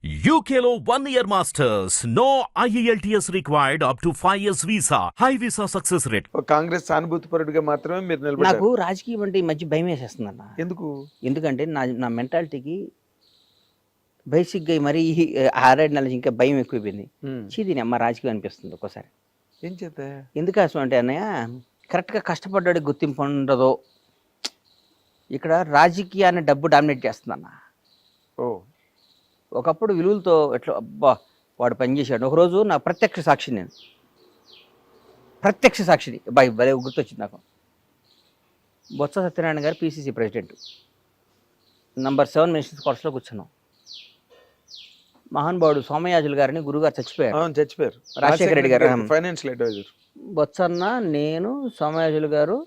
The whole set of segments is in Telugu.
UKLO 1 year masters. No IELTS required up to 5 years visa. High visa success rate. Congress సానుభూతిపరుడిగా మాత్రమే మీరు నాకు నిలబడ్డారు. రాజకీయం అంటే ఈ మధ్య భయం వేసేస్తుంది అన్న. ఎందుకు? ఎందుకంటే నా మెంటాలిటీకి బేసిక్గా మరీ ఆరేడు నెలలు ఇంకా భయం ఎక్కువైపోయింది. దీని అమ్మ రాజకీయం అనిపిస్తుంది ఒక్కోసారి. ఏం చేత? ఎందుకు అసలు అంటే అన్నయ్య కరెక్ట్గా కష్టపడ్డాడు గుర్తింపు ఉండదో. ఇక్కడ రాజకీయాన్ని డబ్బు డామినేట్ చేస్తుందన్న. ఓ ఒకప్పుడు విలువలతో ఎట్లా అబ్బా వాడు పనిచేశాడు. ఒకరోజు నా ప్రత్యక్ష సాక్షి, నేను ప్రత్యక్ష సాక్షిని బాయ్ భలే గుర్తొచ్చింది నాకు. బొత్స సత్యనారాయణ గారు పిసిసి ప్రెసిడెంట్, నంబర్ 7 మినిస్టర్స్ కోర్సులో కూర్చున్నాం. మహానుభావుడు సోమయాజులు గారిని గురుగారు చచ్చిపోయారు. రాజశేఖర రెడ్డి గారు ఫైనాన్షియల్ అడ్వైజర్. బొత్సన్న, నేను, సోమయాజులు గారు,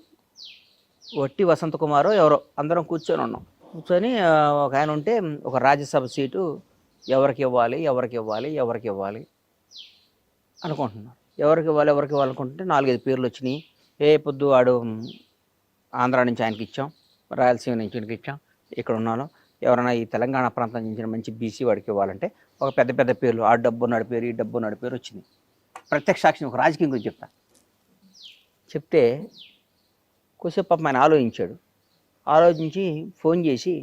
వట్టి వసంత కుమారు ఎవరో అందరం కూర్చొని ఉన్నాం. కూర్చొని ఒక ఆయన ఉంటే ఒక రాజ్యసభ సీటు ఎవరికి ఇవ్వాలి అనుకుంటున్నారు. ఎవరికి ఇవ్వాలి అనుకుంటుంటే 4-5 పేర్లు వచ్చినాయి. పొద్దు వాడు ఆంధ్ర నుంచి ఆయనకి ఇచ్చాం, రాయలసీమ నుంచి ఆయనకి ఇచ్చాం, ఇక్కడ ఉన్నాను. ఎవరైనా ఈ తెలంగాణ ప్రాంతం నుంచి మంచి బీసీ వాడికి ఇవ్వాలంటే ఒక పెద్ద పేర్లు, ఆ డబ్బు ఉన్నాడు పేరు, ఈ డబ్బు ఉన్నాడు పేరు వచ్చింది. ప్రత్యక్ష సాక్షిని ఒక రాజకీయం గురించి చెప్తే కొద్దిసేపు పాపం ఆయన ఆలోచించి ఫోన్ చేసి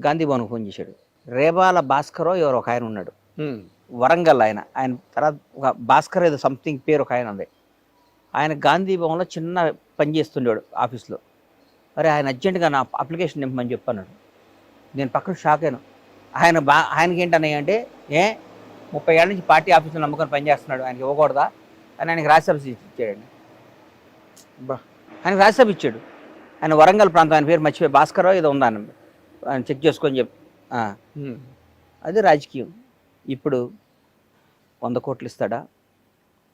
గాంధీ భవన్కి ఫోన్ చేశాడు. రేబాల భాస్కరో ఎవరు ఒక ఆయన ఉన్నాడు, వరంగల్. ఆయన తర్వాత ఒక భాస్కర్ ఏదో సంథింగ్ పేరు ఒక ఆయన ఉంది. ఆయన గాంధీ భవన్లో చిన్న పని చేస్తుండేవాడు ఆఫీస్లో. మరి ఆయన అర్జెంటుగా నా అప్లికేషన్ నింపమని చెప్పన్నాడు. నేను పక్కన షాక్ అయ్యాను. ఆయనకి ఏంటన్నాయి అంటే 30 ఏళ్ళ నుంచి పార్టీ ఆఫీసులో నమ్ముకొని పనిచేస్తున్నాడు, ఆయనకి ఇవ్వకూడదా అని ఆయనకి రాజ్యసభ ఇచ్చాడండి. ఆయనకి రాజ్యసభ ఇచ్చాడు. ఆయన వరంగల్ ప్రాంతం, ఆయన పేరు మర్చిపోయి భాస్కర్ ఏదో ఉందా ఆయన చెక్ చేసుకొని అది రాజకీయం. ఇప్పుడు 100 కోట్లు ఇస్తాడా,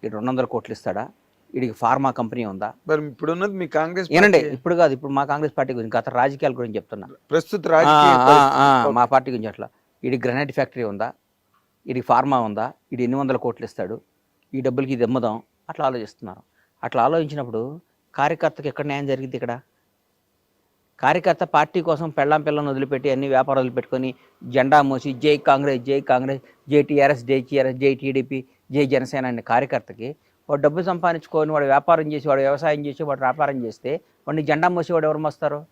200 కోట్లు ఇస్తాడా, వీడికి ఫార్మా కంపెనీ ఉందా? మరి ఇప్పుడు ఉన్నది మీ కాంగ్రెస్ ఏనండి, ఇప్పుడు కాదు, ఇప్పుడు మా కాంగ్రెస్ పార్టీ గురించి, గత రాజకీయాల గురించి చెప్తున్నా. ప్రస్తుత మా పార్టీ గురించి అట్లా వీడికి గ్రనైట్ ఫ్యాక్టరీ ఉందా, వీడికి ఫార్మా ఉందా, వీడు 800 కోట్లు ఇస్తాడు, ఈ డబ్బులకి ఇది అమ్ముదాం, అట్లా ఆలోచిస్తున్నారు. అట్లా ఆలోచించినప్పుడు కార్యకర్తకి ఎక్కడ న్యాయం జరిగింది? ఇక్కడ కార్యకర్త పార్టీ కోసం పిల్లని వదిలిపెట్టి అన్ని వ్యాపారాలు వదిలిపెట్టుకొని జెండా మోసి జై కాంగ్రెస్ జై టీఆర్ఎస్ జై టీడీపీ జై జనసేన అనే కార్యకర్తకి వాడు డబ్బు సంపాదించుకొని వాడు వ్యాపారం చేసి, వాడు వ్యవసాయం చేసి, వాడు వ్యాపారం చేస్తే వాడిని జెండా మోసి వాడు ఎవరు మోస్తారు?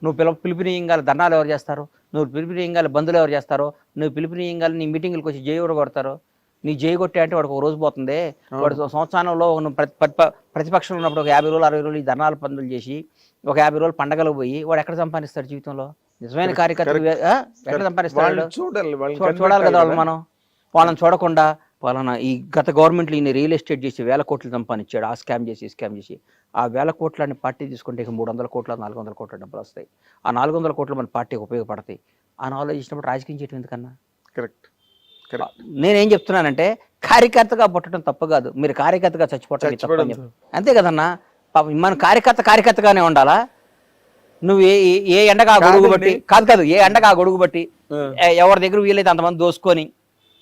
నువ్వు పిలుపునీయంగాల ధర్నాలు ఎవరు చేస్తారు? నువ్వు పిలుపునీయంగాల బంధువులు ఎవరు చేస్తారో? నువ్వు పిలుపునీయంగాల నీ మీటింగ్లకు వచ్చి జై ఎవరు కొడతారో? నీ జై కొట్టే అంటే వాడికి ఒక రోజు పోతుంది. వాడు సంవత్సరంలో ప్రతిపక్షంలో ఉన్నప్పుడు ఒక 50 రోజులు 60 రోజులు ఈ ధర్నాలు పనులు చేసి ఒక 50 రోజులు పండగలకు పోయి వాడు ఎక్కడ సంపాదిస్తాడు జీవితంలో? నిజమైన కార్యకర్త ఎక్కడ సంపాదిస్తాడు? చూడాలి కదా మనం. వాళ్ళని చూడకుండా వాళ్ళని ఈ గత గవర్నమెంట్లో ఈయన రియల్ ఎస్టేట్ చేసి 1000 కోట్లు సంపాదించాడు. ఆ స్కామ్ చేసి ఆ 1000 కోట్లని పార్టీ తీసుకుంటే 300 కోట్ల 400 కోట్ల డబ్బులు వస్తాయి. ఆ 400 కోట్లు మన పార్టీకి ఉపయోగపడతాయి అని ఆలోచించినప్పుడు రాజకీయం చేయడం ఎందుకన్నా? కరెక్ట్. నేనేం చెప్తున్నానంటే కార్యకర్తగా పుట్టడం తప్పు కాదు, మీరు కార్యకర్తగా చచ్చిపోవటం అంతే కదన్నా. మన కార్యకర్తగానే ఉండాలా? నువ్వు ఏ ఎండగా గొడుగు బట్టి కాదు ఏ ఎండగా గొడుగు బట్టి ఎవరి దగ్గర వీలైతే అంతమంది దోసుకొని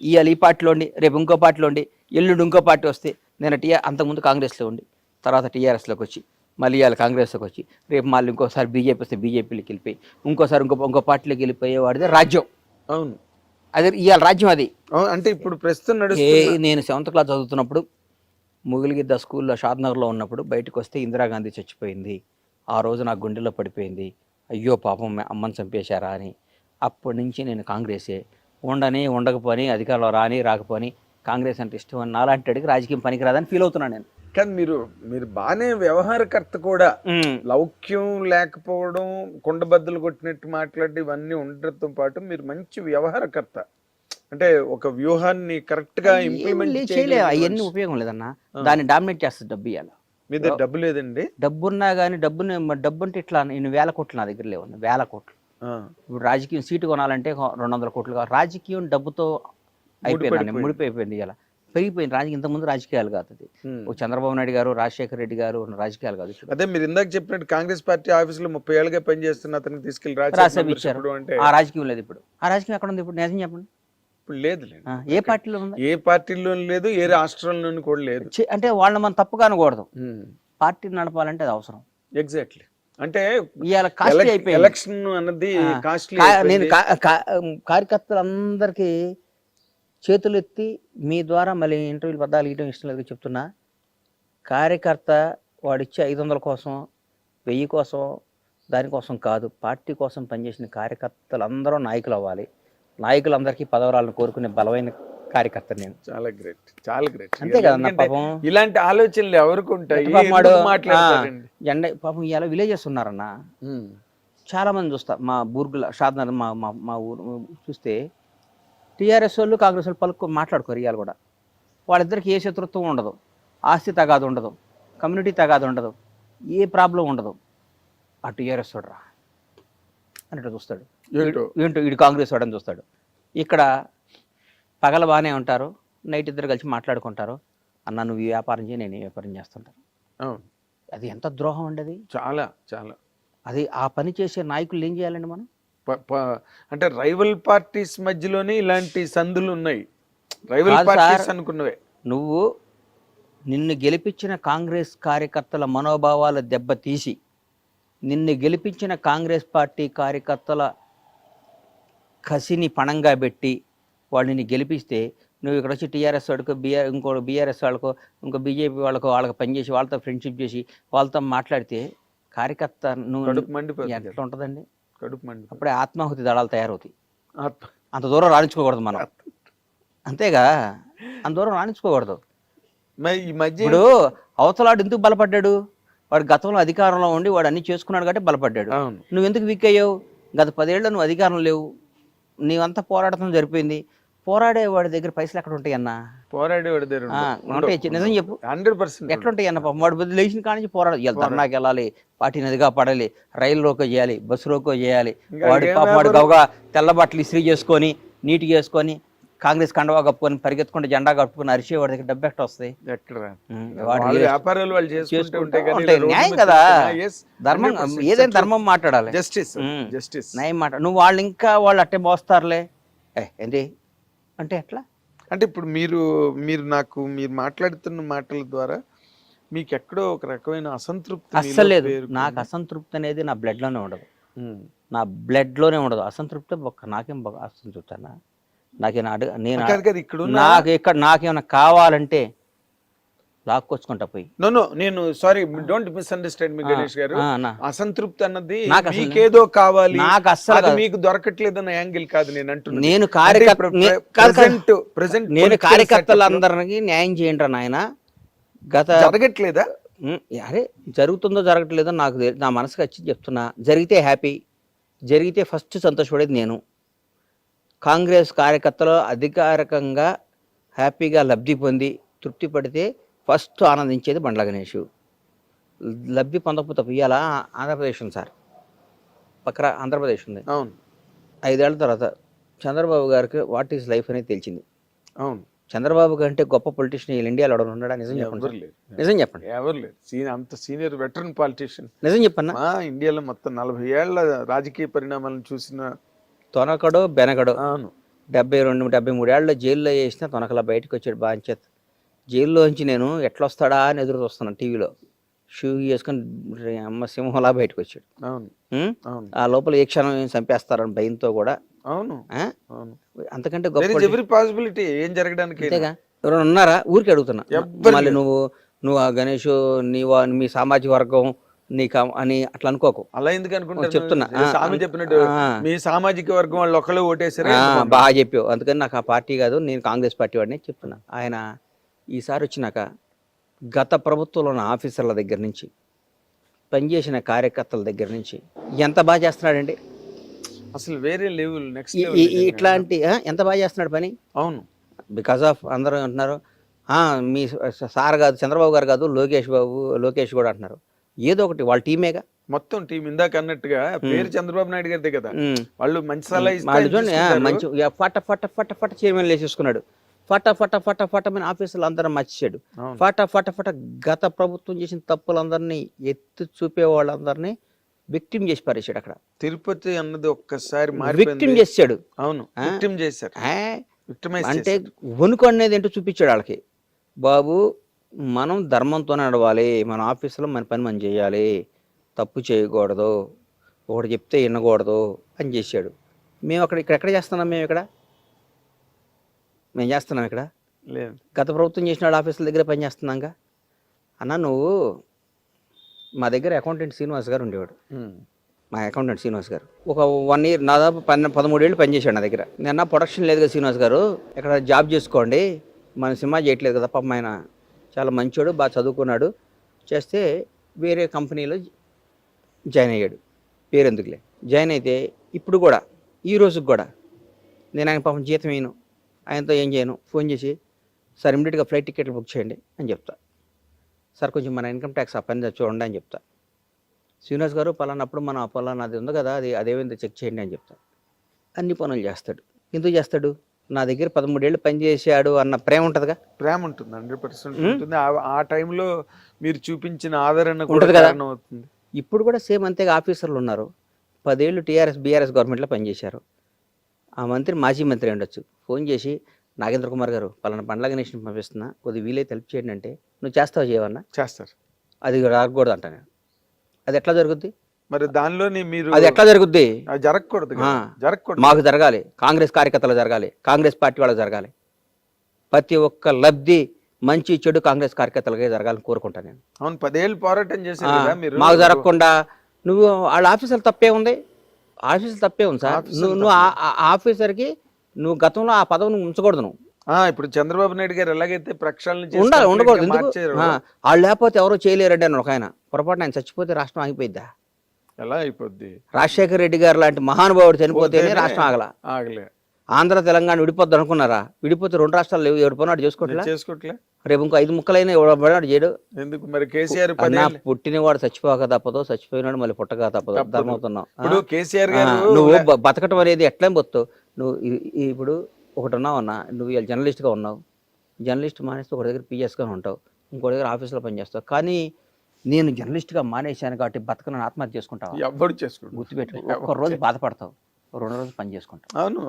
ఇవాళ ఈ పార్టీలో ఉండి, రేపు ఇంకో పార్టీలో ఉండి, ఎల్లుండి ఇంకో పార్టీ వస్తే, నేను అంతకుముందు కాంగ్రెస్లో ఉండి తర్వాత టీఆర్ఎస్లోకి వచ్చి మళ్ళీ ఇవాళ కాంగ్రెస్లోకి వచ్చి రేపు మళ్ళీ ఇంకోసారి బీజేపీ వస్తే బీజేపీలోకి వెళ్ళిపోయి ఇంకోసారి ఇంకో పార్టీలోకి వెళ్ళిపోయేవాడిదే రాజ్యం. అవును, అదే ఇవాళ రాజ్యం అది. అంటే ఇప్పుడు ప్రస్తుతం నేను 7th క్లాస్ చదువుతున్నప్పుడు ముగిలిగిద్ద స్కూల్లో షాద్నగర్లో ఉన్నప్పుడు బయటకు వస్తే ఇందిరాగాంధీ చచ్చిపోయింది. ఆ రోజు నా గుండెలో పడిపోయింది, అయ్యో పాపం అమ్మని చంపేశారా అని. అప్పటి నుంచి నేను కాంగ్రెసే. ఉండకపోని అధికారంలో రాకపోని కాంగ్రెస్ అంటే ఇష్టం అని నాలాంటి అడిగి రాజకీయం పనికిరాదని ఫీల్ అవుతున్నాను నేను. కానీ మీరు బాగానే వ్యవహారకర్త కూడా, లౌక్యం లేకపోవడం, కుండబద్దలు కొట్టినట్టు మాట్లాడి ఇవన్నీ ఉండటంతో పాటు మీరు మంచి వ్యవహారకర్త. అంటే ఒక వ్యూహాన్ని కరెక్ట్ గా ఇంప్లిమెంట్ చేయలేదు. అవన్నీ ఉపయోగం లేదన్నా, దాన్ని డామినేట్ చేస్తుంది డబ్బు. ఇవ్వాలి మీ దగ్గర డబ్బు లేదండి? డబ్బున్నా కానీ డబ్బు అంటే ఇట్లా నేను 1000 కోట్లు నా దగ్గర లేవు, 1000 కోట్లు. ఇప్పుడు రాజకీయం సీటు కొనాలంటే 200 కోట్లు కావాలి. రాజకీయం డబ్బుతో అయిపోయింది, ముడిపోయిపోయింది. ఇలా పెరిగిపోయింది రాజకీయం. ఇంతకుముందు రాజకీయాలు కాదు, అది చంద్రబాబు నాయుడు గారు, రాజశేఖర రెడ్డి గారు రాజకీయాలు కాదు. అదే మీరు ఇందాక చెప్పినట్టు కాంగ్రెస్ పార్టీ ఆఫీసులో 30 ఏళ్ళుగా పనిచేస్తున్న అతన్ని తీసుకెళ్లి రాజ్యసభ ఇచ్చారు. ఆ రాజకీయం లేదు ఇప్పుడు. ఆ రాజకీయం ఎక్కడ ఉంది ఇప్పుడు? నిజం చెప్పండి. ఇప్పుడు లేదు. ఏ పార్టీలో ఉంది? ఏ పార్టీలో లేదు, ఏ రాష్ట్రంలోనూ కూడా లేదు. అంటే వాళ్ళని మనం తప్పుగా అనకూడదు. పార్టీని నడపాలంటే అది అవసరం. ఎగ్జాక్ట్లీ. అంటే ఇవాళ కాస్ట్లీ అయిపోయింది. ఎలక్షన్ అన్నది కాస్ట్లీ నేను కార్యకర్తలందరికీ చేతులు ఎత్తి మీ ద్వారా మళ్ళీ ఇంటర్వ్యూలు పద్దాలు ఇవ్వడం ఇష్టం లేదు చెప్తున్నా. కార్యకర్త వాడిచ్చే 500 కోసం 1000 కోసం దానికోసం కాదు, పార్టీ కోసం పనిచేసిన కార్యకర్తలు అందరూ నాయకులు అవ్వాలి. నాయకులందరికీ పదవరాలను కోరుకునే బలమైన కార్యకర్త నేను. చాలా గ్రేట్, చాలా గ్రేట్. అంతే కదా పాపం. ఇలాంటి ఆలోచనలు ఎవరికి ఉంటాయి? జెండా పాపం ఇలా విలేజెస్ ఉన్నారన్న, చాలా మంది చూస్తా. మా బూర్గుల షాద్నగర్ మా ఊరు చూస్తే టీఆర్ఎస్ వాళ్ళు కాంగ్రెస్ వాళ్ళు మాట్లాడుకోరు. ఇవాళ కూడా వాళ్ళిద్దరికి ఏ శత్రుత్వం ఉండదు, ఆస్తి తగాదు ఉండదు, కమ్యూనిటీ తగాదు ఉండదు, ఏ ప్రాబ్లం ఉండదు. ఆ టీఆర్ఎస్ వాడురా అన్నట్టు చూస్తాడు, ఏంటో వీడు కాంగ్రెస్ వాడని చూస్తాడు. ఇక్కడ పగల బాగానే ఉంటారు, నైట్ ఇద్దరు కలిసి మాట్లాడుకుంటారు. అన్న నువ్వు ఈ వ్యాపారం చేయి, నేను ఈ వ్యాపారం చేస్తుంటాను. అది ఎంత ద్రోహం అండి అది. చాలా చాలా. అది ఆ పని చేసే నాయకులు ఏం చేయాలండి మనం? అంటే రైవల్ పార్టీస్ మధ్యలోనే ఇలాంటి సందులు ఉన్నాయి. రైవల్ పార్టీస్ అనుకున్నవే. నువ్వు నిన్ను గెలిపించిన కాంగ్రెస్ కార్యకర్తల మనోభావాల దెబ్బతీసి, నిన్ను గెలిపించిన కాంగ్రెస్ పార్టీ కార్యకర్తల కసిని పణంగా పెట్టి వాళ్ళని గెలిపిస్తే, నువ్వు ఇక్కడ వచ్చి టీఆర్ఎస్ వాడికో ఇంకో బీఆర్ఎస్ వాళ్ళకో ఇంకో బీజేపీ వాళ్ళకి పనిచేసి వాళ్ళతో ఫ్రెండ్షిప్ చేసి వాళ్ళతో మాట్లాడితే కార్యకర్త నువ్వు ఎట్లా ఉంటుందండి? అప్పుడే ఆత్మాహుతి దళాలు తయారవుతాయి. అంత దూరం రాణించుకోకూడదు మనం, అంతేగా, అంత దూరం రాణించుకోకూడదు. ఇప్పుడు అవతలాడు ఎందుకు బలపడ్డాడు? వాడు గతంలో అధికారంలో ఉండి వాడు అన్ని చేసుకున్నాడు కాబట్టి బలపడ్డాడు. నువ్వు ఎందుకు వీక్ అయ్యావు? గత 10 ఏళ్ళు నువ్వు అధికారం లేవు, నీవంతా పోరాటం జరిపోయింది. పోరాడేవాడి దగ్గర పైసలు ఎక్కడ ఉంటాయి అన్న? పోరాడేవాడి దగ్గర నిజం చెప్పు, 100% ఎట్లుంటాయి అన్న? వాడు బదులు లేచిన కాడి నుంచి పోరాడాలి, ధర్నాకి వెళ్ళాలి, పార్టీని అదిగా పడాలి, రైలు రోకో చేయాలి, బస్సు రోకో చేయాలి. వాడు గవగా తెల్ల బట్టలు ఇస్త్రీ చేసుకొని నీట్గా వేసుకొని కాంగ్రెస్ కండవా కప్పుకొని పరిగెత్తుకుంటే జెండా కప్పుకొని అరిచే వాడి దగ్గర డబ్బు ఎక్కడ వస్తాయి? న్యాయం కదా, ధర్మం, ఏదైనా ధర్మం మాట్లాడాలి, న్యాయం మాట్లాడాలి. నువ్వు వాళ్ళు ఇంకా వాళ్ళు అట్టే మోస్తారులే ఏంటి అంటే ఎట్లా? అంటే ఇప్పుడు మీరు మాట్లాడుతున్న మాటల ద్వారా మీకు ఎక్కడో ఒక రకమైన అసంతృప్తి అస్సలు లేదు. నాకు అసంతృప్తి అనేది నా బ్లడ్లోనే ఉండదు, నా బ్లడ్లోనే ఉండదు అసంతృప్తి. నాకేం అసంతృప్తి అన్న? నాకేమన్నా కావాలంటే లాక్కొచ్చుకుంటా పోయి. నేను సారీ, డోంట్ మిస్అండర్స్టాండ్ మీ గణేష్ గారు. అసంతృప్తి అన్నది మీకేదో కావాలి, నాకు అస్సలు మీకు దొరకట్లేదన్న యాంగిల్ కాదు నేను అంటున్నాను. నేను కార్యకర్తలందరికీ న్యాయం చేయండి నాయన. జరగట్లేదా? అరే జరుగుతుందో జరగట్లేదో నాకు నా మనసుకు వచ్చి చెప్తున్నా. జరిగితే హ్యాపీ, జరిగితే ఫస్ట్ సంతోషపడేది నేను. కాంగ్రెస్ కార్యకర్తలు అధికారికంగా హ్యాపీగా లబ్ధి పొంది తృప్తి పడితే ఫస్ట్ ఆనందించేది బండ్ల గణేష్. లబ్ధి పొందకపోతే ఇవాళ ఆంధ్రప్రదేశ్ ఉంది సార్, పక్కన ఆంధ్రప్రదేశ్ ఉంది. అవును. 5 ఏళ్ల తర్వాత చంద్రబాబు గారికి వాట్ ఈస్ లైఫ్ అనేది తెలిసింది. అవును. చంద్రబాబు కంటే గొప్ప పొలిటీషియన్ ఇండియాలో ఎవరు ఉన్నాడా? నిజం చెప్పండి, నిజం చెప్పండి. ఎవరు లేరు, అంత సీనియర్ వెటరన్ పాలిటీషియన్. నిజం చెప్పన్నా, ఇండియాలో మొత్తం 40 ఏళ్ల రాజకీయ పరిణామాలను చూసిన తొనకడో బెనకడో. 72-73 ఏళ్ళలో జైల్లో వేసిన తొనకలా బయటకు వచ్చాడు బాంచేత్. జైల్లోంచి నేను ఎట్లా వస్తాడా అని ఎదురు చూస్తున్నాను టీవీలో. షూ వేసుకొని అమ్మ సింహంలా బయటకు వచ్చాడు. ఆ లోపల ఏ క్షణం ఏం చంపేస్తారని భయంతో కూడా. అవును, అంతకంటే గొప్ప పాసిబిలిటీ ఏం జరగడానికి ఎవరైనా ఉన్నారా? ఊరికి అడుగుతున్నా. మళ్ళీ నువ్వు ఆ గణేష్ మీ సామాజిక వర్గం నీకు అని అట్లా అనుకోకు. అలా ఎందుకు అనుకుంటా చెప్తున్నా, చెప్పినట్టు మీ సామాజిక వర్గం వాళ్ళు ఒకళ్ళు ఓటేసారు. బాగా చెప్పావు, అందుకని నాకు ఆ పార్టీ కాదు, నేను కాంగ్రెస్ పార్టీ వాడిని చెప్తున్నా. ఆయన ఈసారి వచ్చినాక గత ప్రభుత్వంలో ఉన్న ఆఫీసర్ల దగ్గర నుంచి పనిచేసిన కార్యకర్తల దగ్గర నుంచి ఎంత బాగా చేస్తున్నాడండి అసలు. వేరే లెవెల్, నెక్స్ట్ ఇట్లాంటి ఎంత బాగా చేస్తున్నాడు పని. అవును. బికాస్ ఆఫ్ అందరూ అంటున్నారు మీ సార్ కాదు, చంద్రబాబు గారు కాదు, లోకేష్ కూడా అంటున్నారు. ఏదో ఒకటి వాళ్ళ టీమేగా, మొత్తం టీం. ఇందాక అన్నట్టుగా పేరు చంద్రబాబు నాయుడు గారిదే కదా, వాళ్ళు మంచి సలహా మంచి ఫట ఫట ఫట ఫట చైర్మన్ వేసేసుకున్నాడు. ఫట ఫట ఫట ఫట మన ఆఫీసులు అందరూ మర్చిచాడు. ఫట ఫట ఫట గత ప్రభుత్వం చేసిన తప్పులందరినీ ఎత్తి చూపే వాళ్ళందరినీ విక్టిమ్ చేసి పారేసాడు. అక్కడ తిరుపతి అన్నది ఒక్కసారి విక్టిమ్ చేసాడు. అవును, విక్టిమ్ చేశారు. అంటే వణుకు అనేది ఏంటో చూపించాడు వాళ్ళకి. బాబు మనం ధర్మంతోనే నడవాలి, మన ఆఫీసులో మన పని మనం చేయాలి, తప్పు చేయకూడదు, ఒకటి చెప్తే వినకూడదు అని చేశాడు. మేము ఎక్కడ చేస్తున్నాం? మేము చేస్తున్నాం ఇక్కడ లేదు. గత ప్రభుత్వం చేసిన వాళ్ళ ఆఫీసుల దగ్గర పని చేస్తున్నాంగా. అన్న నువ్వు మా దగ్గర అకౌంటెంట్ శ్రీనివాస్ గారు ఉండేవాడు. మా అకౌంటెంట్ శ్రీనివాస్ గారు ఒక 1 year దాదాపు 13 ఏళ్ళు పనిచేశాడు నా దగ్గర. నేను ప్రొడక్షన్ లేదు కదా శ్రీనివాస్ గారు, ఇక్కడ జాబ్ చేసుకోండి, మన సినిమా చేయట్లేదు కదా. పాపం ఆయన చాలా మంచోడు, బాగా చదువుకున్నాడు. చేస్తే వేరే కంపెనీలో జాయిన్ అయ్యాడు. పేరెందుకులే, జాయిన్ అయితే ఇప్పుడు కూడా ఈ రోజుకి కూడా నేను ఆయన పాపం జీతం వేయను, ఆయనతో ఏం చేయను. ఫోన్ చేసి సార్ ఇమ్మీడియట్గా ఫ్లైట్ టికెట్లు బుక్ చేయండి అని చెప్తా. సార్ కొంచెం మన ఇన్కమ్ ట్యాక్స్ ఆ పని చూడండి అని చెప్తా. శ్రీనివాస్ గారు పలానప్పుడు మన పలానాది ఉంది కదా, అదేమైందో చెక్ చేయండి అని చెప్తా. అన్ని పనులు చేస్తాడు. ఎందుకు చేస్తాడు? నా దగ్గర 13 ఏళ్ళు పనిచేసాడు అన్న ప్రేమ ఉంటుందిగా. ప్రేమ ఉంటుంది, 100% ఉంటుంది. ఆ టైంలో మీరు చూపించిన ఆదరణ ఉంటుంది కదా. అవుతుంది. ఇప్పుడు కూడా సేమ్ అంతేగా. ఆఫీసర్లు ఉన్నారు, 10 ఏళ్ళు టీఆర్ఎస్ బీఆర్ఎస్ గవర్నమెంట్లో పనిచేశారు. ఆ మంత్రి మాజీ మంత్రి ఉండొచ్చు, ఫోన్ చేసి నాగేంద్ర కుమార్ గారు పలానా బండ్ల గణేష్ని పంపిస్తున్నా, కొద్దిగా వీలైతే హెల్ప్ చేయండి అంటే నువ్వు చేస్తావు చేయవన్నా? చేస్తారు. అది రాకూడదు అంట నేను. అది ఎట్లా జరుగుద్ది? మరి దానిలోని మీరు అది ఎట్లా జరుగుద్ది? జరగకూడదు, జరగకూడదు. మాకు జరగాలి, కాంగ్రెస్ కార్యకర్తలు జరగాలి, కాంగ్రెస్ పార్టీ వాళ్ళకి జరగాలి. ప్రతి ఒక్క లబ్ధి మంచి చెడు కాంగ్రెస్ కార్యకర్తలకే జరగాలని కోరుకుంటాను నేను. అవును, 10 ఏళ్ళు పోరాటం చేశారు కదా మీరు. మాకు జరగకుండా నువ్వు వాళ్ళ ఆఫీసర్లు తప్పే ఉంది, ఆఫీసర్లు తప్పే ఉంది సార్. నువ్వు ఆఫీసర్కి నువ్వు గతంలో ఆ పదవిని ఉంచకూడదు. నువ్వు ఇప్పుడు చంద్రబాబు నాయుడు గారు ఎలాగైతే ప్రక్షాళన ఉండాలి, ఉండకూడదు. ఎందుకు వాళ్ళు లేకపోతే ఎవరో చేయలేరండి అని ఒక ఆయన. పొరపాటున ఆయన చచ్చిపోతే రాష్ట్రం ఆగిపోయిద్దా? ఎలా అయిపోద్ది? రాజశేఖర రెడ్డి గారు లాంటి మహానుభావుడు చనిపోతేనే రాష్ట్రం ఆగలే. ఆంధ్ర తెలంగాణ విడిపోద్ది అనుకున్నారా? విడిపోతే 2 రాష్ట్రాలు లేవు, ఎవడు పోనాడు చేసుకోవట్లే. రేపు ఇంకో 5 ముక్కలైనా ఎవడు చేయడు. ఎందుకు మరి? కేసీఆర్ పుట్టినవాడు చచ్చిపోక తప్పదు, చచ్చిపోయినాడు మళ్ళీ పుట్టక తప్పదు. ధర్మవుతున్నావు. ఇప్పుడు కేసీఆర్ గారు నువ్వు బతకటం అనేది ఎట్లా బతుతావు నువ్వు? ఇప్పుడు ఒకటి ఉన్నావన్నా, నువ్వు ఇలా జర్నలిస్ట్గా ఉన్నావు, జర్నలిస్ట్ మానేస్తే ఒక దగ్గర పిఎస్గా ఉంటావు, ఇంకో దగ్గర ఆఫీస్లో పనిచేస్తావు. కానీ నేను జర్నలిస్ట్గా మానేశాను కాబట్టి బతకను ఆత్మహత్య చేసుకుంటావు. ఎవరు చేసుకుంటావు? గుర్తుపెట్టుకో, ఒక్క రోజు బాధపడతావు, 2 రోజులు పని చేసుకుంటావు. అవును,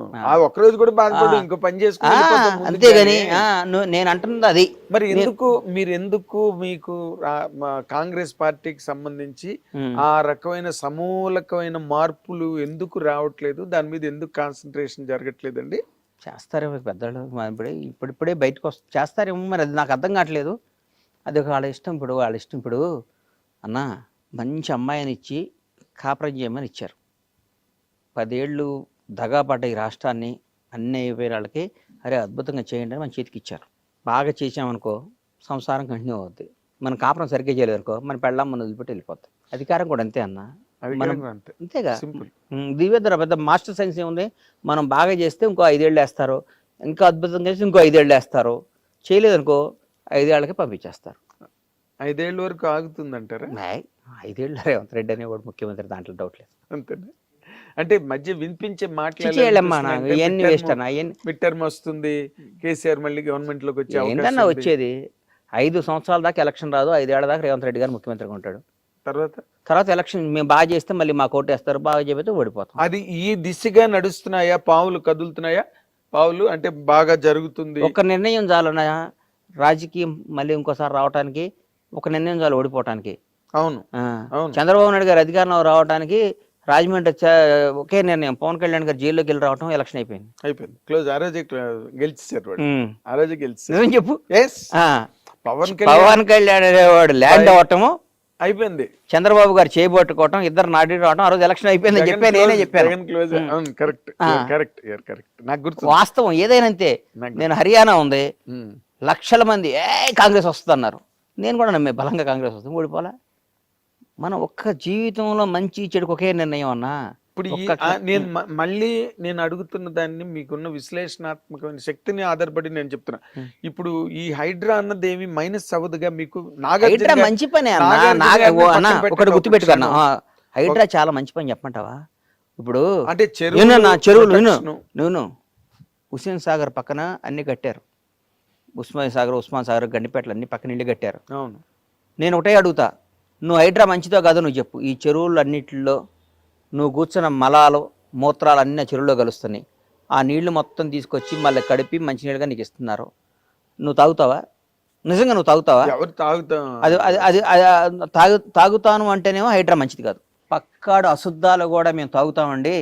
ఒక్క రోజు కూడా బాధపడు, ఇంకో పని చేసుకుంటా. అంతేగాని నేను అంటున్నది అది. మరి ఎందుకు మీకు కాంగ్రెస్ పార్టీకి సంబంధించి ఆ రకమైన సమూలకమైన మార్పులు ఎందుకు రావట్లేదు? దాని మీద ఎందుకు కాన్సన్ట్రేషన్ జరగట్లేదండి? చేస్తారేమో పెద్దలు, ఇప్పుడిప్పుడే బయటకు చేస్తారేమో, మరి అది నాకు అర్థం కావట్లేదు. అది వాళ్ళ ఇష్టం. వాళ్ళ ఇష్టం. ఇప్పుడు అన్న మంచి అమ్మాయిని ఇచ్చి కాపురం చేయమని ఇచ్చారు. 10 ఏళ్ళు దగాపడ్డ ఈ రాష్ట్రాన్ని అన్ని అయిపోయిన వాళ్ళకి అరే అద్భుతంగా చేయండి అని మన చేతికి ఇచ్చారు. బాగా చేసామనుకో సంసారం కంటిన్యూ అవుద్ది. మనం కాపురం సరిగ్గా చేయలేదు అనుకో మన పెళ్ళాం మనం వదిలిపెట్టి వెళ్ళిపోతాం. అధికారం కూడా అంతే అన్న, అంతేగా. దివ్యధర పెద్ద మాస్టర్ సైన్స్ ఏముంది? మనం బాగా చేస్తే ఇంకో 5 ఏళ్ళు వేస్తారు, ఇంకా అద్భుతంగా చేస్తే ఇంకో 5 ఏళ్ళు వేస్తారు, చేయలేదనుకో 5 ఏళ్ళకి పంపించేస్తారు. 5 ఏళ్ళ వరకు ఆగుతుందంటారా? 5 ఏళ్ళు రేవంత్ రెడ్డి అనేవాడు ముఖ్యమంత్రి, దాంట్లో డౌట్ లేదు. అంతేనా? అంటే మధ్య వినిపించే మాటలు మిడ్ టర్మ్ వస్తుంది, కేసీఆర్ మళ్ళీ గవర్నమెంట్ లోకి వచ్చే ఏంటన్నా వచ్చేది? 5 సంవత్సరాల దాకా ఎలక్షన్ రాదు, 5 ఏళ్ల దాకా రేవంత్ రెడ్డి గారు ముఖ్యమంత్రిగా ఉంటాడు. తర్వాత ఎలక్షన్ మేము బాగా చేస్తే మళ్ళీ మా కోర్టు వేస్తారు, బాగా చెబితే ఓడిపోతాం. అది ఈ దిశగా నడుస్తున్నాయా? పావులు కదులుతున్నాయా? పావులు అంటే బాగా జరుగుతుంది. ఒక నిర్ణయం చాలన్నా రాజకీయం మళ్ళీ ఇంకోసారి రావడానికి, ఒక నిర్ణయం చాలు ఓడిపోవటానికి. అవును, చంద్రబాబు నాయుడు గారు అధికారంలో రావడానికి రాజమండ్రి ఒకే నిర్ణయం, పవన్ కళ్యాణ్ గారు జైల్లోకి వెళ్ళి రావటం, ఎలక్షన్ అయిపోయింది. క్లోజ్. ఆ రోజు గెలిచారు, ఆ రోజు నిజం చెప్పు. పవన్ కళ్యాణ్ అనేవాడు ల్యాండ్ అవటము అయిపోయింది, చంద్రబాబు గారు చేయబట్టుకోవటం, ఇద్దరు నాటి రావటం, ఆ రోజు ఎలక్షన్ అయిపోయింది అని చెప్పి నేనే చెప్పాను. నాకు గుర్తు. వాస్తవం ఏదైనా అంతే. నేను హర్యానా ఉంది, లక్షల మంది కాంగ్రెస్ వస్తుంది అన్నారు, నేను కూడా నమ్మే బలంగా కాంగ్రెస్ వస్తుంది, ఓడిపోలే. మనం ఒక్క జీవితంలో మంచి చెడుకు ఒకే నిర్ణయం అన్నా. ఇప్పుడు నేను అడుగుతున్న దాన్ని మీకున్న విశ్లేషణాత్మకమైన శక్తిని ఆధారపడి నేను చెప్తున్నా. ఇప్పుడు ఈ హైడ్రా అన్నది ఏమి మైనస్ అవ్వదుగా మీకు? హైడ్రా మంచి పని అన్న, ఒకటి గుర్తుపెట్టుకున్నా, హైడ్రా చాలా మంచి పని చెప్పంటావా? ఇప్పుడు అంటే చెరువులు నేను హుస్సేన్ సాగర్ పక్కన అన్ని కట్టారు, ఉస్మాన్ సాగర్ గండిపేటలు అన్ని పక్కన ఇల్లు కట్టారు. అవును, నేను ఒకటే అడుగుతా, నువ్వు హైడ్రా మంచిదో కాదో నువ్వు చెప్పు. ఈ చెరువులు అన్నిటిలో నువ్వు కూర్చున్న మలాలు మూత్రాలు అన్నీ చెరువులో కలుస్తున్నాయి. ఆ నీళ్లు మొత్తం తీసుకొచ్చి మళ్ళీ కడిపి మంచినీళ్ళుగా నీకు ఇస్తున్నారు, నువ్వు తాగుతావా? నిజంగా నువ్వు తాగుతావా? ఎవరు తాగుతాం? అది అది అది తాగుతాను అంటేనేమో హైడ్రా మంచిది కాదు. పక్కాడు అశుద్ధాలు కూడా మేము తాగుతామండి,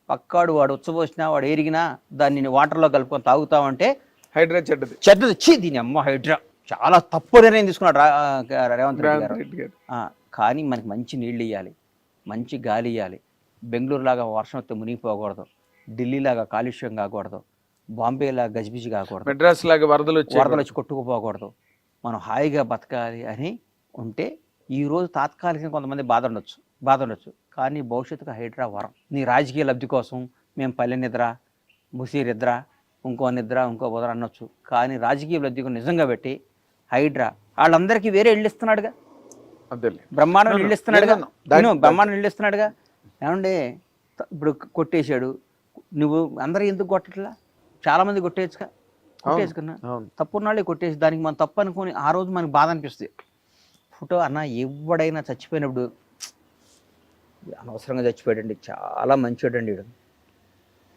పక్కాడు వాడు ఉచ్చబోసినా వాడు ఎరిగినా దాన్ని వాటర్లో కలుపుకొని తాగుతామంటే హైడ్రా చెడ్డది. చెడ్డది. చీ దీని అమ్మ హైడ్రా చాలా తప్పు నిర్ణయం తీసుకున్నాడు రేవంత్ రెడ్డి గారు. కానీ మనకి మంచి నీళ్ళు ఇవ్వాలి, మంచి గాలి ఇవ్వాలి. బెంగళూరు లాగా వర్షం వస్తే మునిగిపోకూడదు, ఢిల్లీ లాగా కాలుష్యం కాకూడదు, బాంబే లాగా గజిబిజి కాకూడదు, మెడ్రాస్ లాగా వరదలు వచ్చి కొట్టుకుపోకూడదు. మనం హాయిగా బతకాలి అని ఉంటే ఈరోజు తాత్కాలికంగా కొంతమంది బాధ ఉండొచ్చు, కానీ భవిష్యత్తుకు హైడ్రా వరం. నీ రాజకీయ లబ్ధి కోసం మేము పల్లె నిద్ర, ముసీర్ నిద్ర, ఇంకో బుధర అనొచ్చు, కానీ రాజకీయ లబ్ధి నిజంగా పెట్టి హైడ్రా వాళ్ళందరికీ వేరే ఇళ్ళు ఇస్తున్నాడుగా, బ్రహ్మాండం ఇళ్ళు ఇస్తున్నాడుగా, బ్రహ్మాండం ఇళ్ళు ఇస్తున్నాడుగా. ఏమంటే ఇప్పుడు కొట్టేశాడు, నువ్వు అందరూ ఎందుకు కొట్టట్లా? చాలా మంది కొట్టేసుకున్నా తప్పున్నాళ్ళే కొట్టేసి దానికి మనం తప్పు అనుకుని ఆ రోజు మనకి బాధ అనిపిస్తుంది. ఫోటో అన్న ఎవడైనా చచ్చిపోయినప్పుడు అనవసరంగా చచ్చిపోయాడండి, చాలా మంచివాడండి వీడు,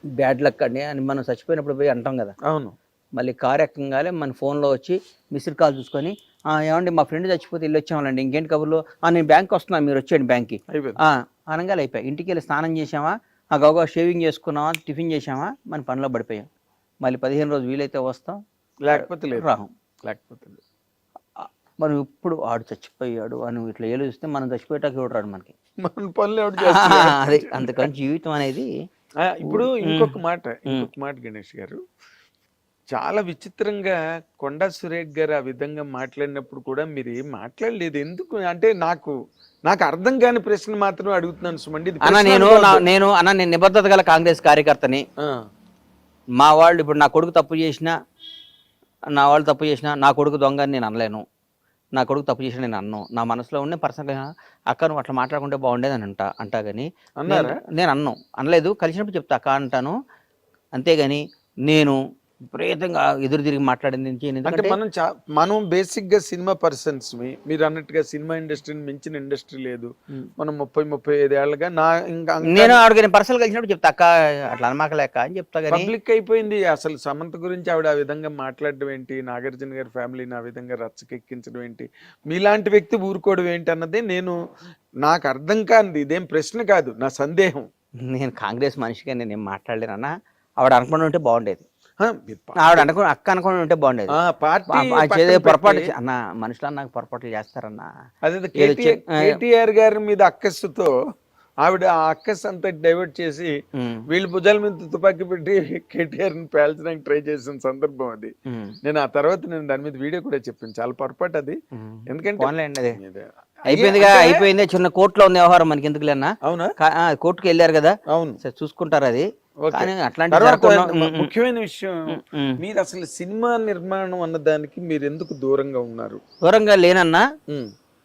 బ్యాడ్ లక్ అండి అని మనం చచ్చిపోయినప్పుడు పోయి అంటాం కదా. అవును. మళ్ళీ కారు ఎక్కంగానే మన ఫోన్లో వచ్చి మిస్డ్ కాల్ చూసుకొని ఏమండి మా ఫ్రెండ్ చచ్చిపోతే ఇల్లు వచ్చామండి, ఇంకేంటి కబుర్లు, నేను బ్యాంక్కి వస్తున్నాను మీరు వచ్చేయండి బ్యాంక్కి అనగానే అయిపోయి. ఇంటికి వెళ్ళి స్నానం చేసామా, గౌగా షేవింగ్ చేసుకున్నామా, టిఫిన్ చేసామా, మన పనిలో పడిపోయాం. మళ్ళీ 15 రోజులు వీలైతే వస్తాం, లేకపోతే రాహం. మనం ఇప్పుడు ఆడు చచ్చిపోయాడు అని ఇట్లా ఏలు చూస్తే మనం చచ్చిపోయేటాక చూడరాడు మనకి, మన పనులు అదే. అందుకని జీవితం అనేది ఇప్పుడు ఇంకొక మాట గణేష్ గారు, చాలా విచిత్రంగా కొండా సురేఖ్ గారు ఆ విధంగా మాట్లాడినప్పుడు కూడా మీరు ఏం మాట్లాడలేదు ఎందుకు అంటే నాకు అర్థం కాని ప్రశ్న మాత్రం అడుగుతున్నాను సుమండి. నేను నిబద్ధత గల కాంగ్రెస్ కార్యకర్తని. మా వాళ్ళు ఇప్పుడు నా కొడుకు తప్పు చేసినా, నా కొడుకు దొంగ అని నేను అనలేను, నా కొడుకు తప్పు చేసిన నేను అన్నాను. నా మనసులో ఉండే పర్సనల్గా అక్క నువ్వు అట్లా మాట్లాడుకుంటే బాగుండేది అని అంటా కానీ నేను అనలేదు. కలిసినప్పుడు చెప్తా అక్క అంటాను, అంతేగాని నేను విపరీతంగా ఎదురు తిరిగి మాట్లాడింది. అంటే మనం బేసిక్ గా సినిమా పర్సన్స్, మీరు అన్నట్టుగా సినిమా ఇండస్ట్రీని మించిన ఇండస్ట్రీ లేదు. మనం 30-35 ఏళ్ళగా నేను ఆవిడకి పర్సనల్ కలిసినప్పుడు చెప్తా అక్క అట్లా అనమాకలేక అని చెప్తా. పబ్లిక్ అయిపోయింది అసలు సమంత గురించి ఆవిడ ఆ విధంగా మాట్లాడడం ఏంటి, నాగార్జున గారి ఫ్యామిలీని ఆ విధంగా రచ్చకెక్కించడం ఏంటి, మీలాంటి వ్యక్తి ఊరుకోవడం ఏంటి అన్నదే నాకు అర్థం కానిది. ఇదేం ప్రశ్న కాదు, నా సందేహం. నేను కాంగ్రెస్ మనిషిగా నేను ఏం మాట్లాడలేనన్నా, ఆవిడ అనుకుని ఉంటే బాగుండేది, ఆవిడ అక్క అనుకుని ఉంటే బాగుండేది. పొరపాటు అన్న మనుషులు నాకు పొరపాట్లు చేస్తారన్న. అదే కేటీఆర్ గారి మీద అక్కస్సుతో ఆవిడ ఆ అక్కస్ అంతా డైవర్ట్ చేసి వీళ్ళు భుజాల మీద తుపాకీ పెట్టి కేటీఆర్ ని పేల్చడానికి ట్రై చేసిన సందర్భం అది. నేను ఆ తర్వాత దాని మీద వీడియో కూడా చెప్పాను, చాలా పొరపాటు అది. ఎందుకంటే అయిపోయింది, చిన్న కోర్టులో ఉన్న వ్యవహారం మనకి ఎందుకు లేనా. అవునా, కోర్టుకు వెళ్ళారు కదా, అవును చూసుకుంటారు అది. ముఖ్యమైన విషయం, మీరు అసలు సినిమా నిర్మాణం అన్న దానికి మీరు ఎందుకు దూరంగా ఉన్నారు? దూరంగా లేనన్నా,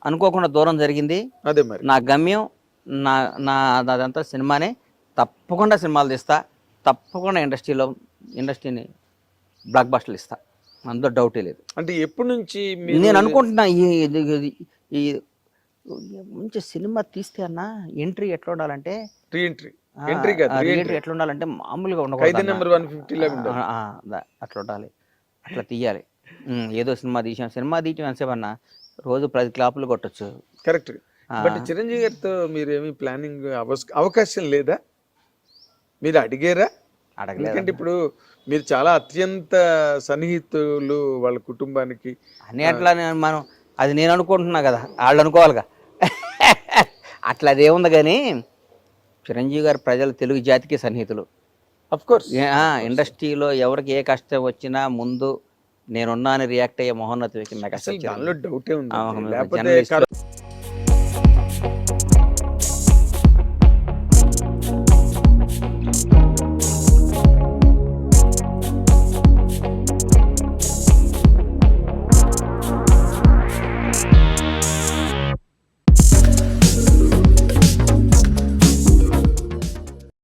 అనుకోకుండా దూరం జరిగింది. అదే మరి నా గమ్యం, నా అదంతా సినిమానే. తప్పకుండా సినిమాలు తీస్తా, తప్పకుండా ఇండస్ట్రీని బ్లాక్ బస్టర్లు ఇస్తా, అందులో డౌటే లేదు. అంటే ఎప్పటి నుంచి నేను అనుకుంటున్నా ఈ మంచి సినిమా తీస్తే అన్న ఎంట్రీ ఎట్లా ఉండాలంటే, ఎట్లా ఉండాలంటే మామూలుగా ఉండకూడదు, అట్లా ఉండాలి, అట్లా తీయాలి. ఏదో సినిమా తీసాం ఎంతసేపన్నా రోజు 10 క్లాపులు కొట్టచ్చు. కరెక్ట్. బట్ చిరంజీవి గారితో మీరేమి ప్లానింగ్ అవకాశం లేదా? మీరు అడిగారా? ఎందుకంటే ఇప్పుడు మీరు చాలా అత్యంత సన్నిహితులు వాళ్ళ కుటుంబానికి అని. అట్లా మనం అది నేను అనుకుంటున్నా కదా, వాళ్ళు అనుకోవాలిగా. అట్లా అదేముంది కానీ చిరంజీవి గారు తెలుగు జాతికి సన్నిహితులు. అఫ్ కోర్స్ ఇండస్ట్రీలో ఎవరికి ఏ కష్టం వచ్చినా ముందు నేనున్నా అని రియాక్ట్ అయ్యే మహోన్నత వ్యక్తి. నాకు అసలు డౌటే ఉంది.